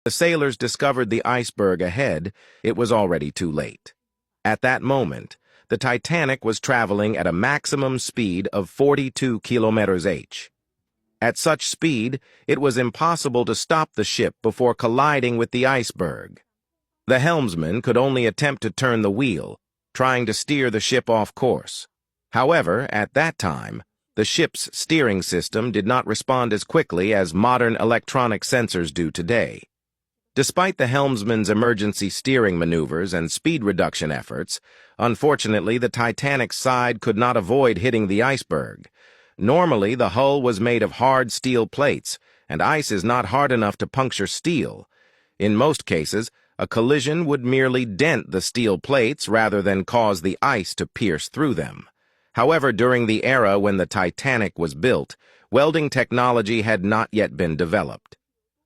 The sailors discovered the iceberg ahead. It was already too late. At that moment, the Titanic was traveling at a maximum speed of 42 km/h. At such speed, it was impossible to stop the ship before colliding with the iceberg. The helmsman could only attempt to turn the wheel, trying to steer the ship off course. However, at that time, the ship's steering system did not respond as quickly as modern electronic sensors do today. Despite the helmsman's emergency steering maneuvers and speed reduction efforts, unfortunately the Titanic's side could not avoid hitting the iceberg. Normally, the hull was made of hard steel plates, and ice is not hard enough to puncture steel. In most cases, a collision would merely dent the steel plates rather than cause the ice to pierce through them. However, during the era when the Titanic was built, welding technology had not yet been developed.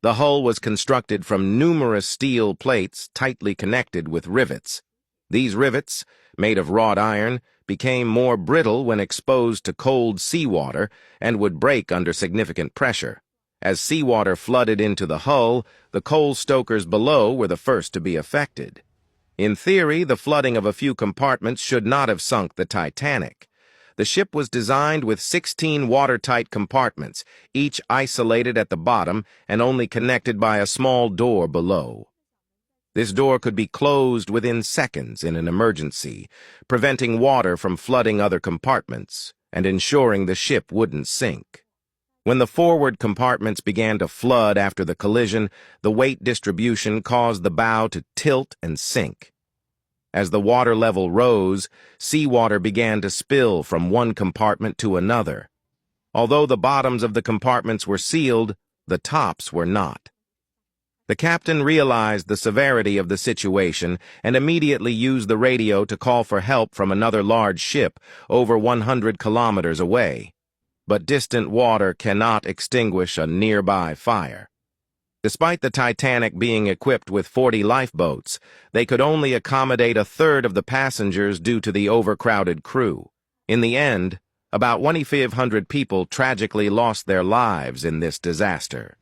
The hull was constructed from numerous steel plates tightly connected with rivets. These rivets, made of wrought iron, became more brittle when exposed to cold seawater and would break under significant pressure. As seawater flooded into the hull, the coal stokers below were the first to be affected. In theory, the flooding of a few compartments should not have sunk the Titanic. The ship was designed with 16 watertight compartments, each isolated at the bottom and only connected by a small door below. This door could be closed within seconds in an emergency, preventing water from flooding other compartments and ensuring the ship wouldn't sink. When the forward compartments began to flood after the collision, the weight distribution caused the bow to tilt and sink. As the water level rose, seawater began to spill from one compartment to another. Although the bottoms of the compartments were sealed, the tops were not. The captain realized the severity of the situation and immediately used the radio to call for help from another large ship over 100 kilometers away. But distant water cannot extinguish a nearby fire. Despite the Titanic being equipped with 40 lifeboats, they could only accommodate a third of the passengers due to the overcrowded crew. In the end, about 2,500 people tragically lost their lives in this disaster.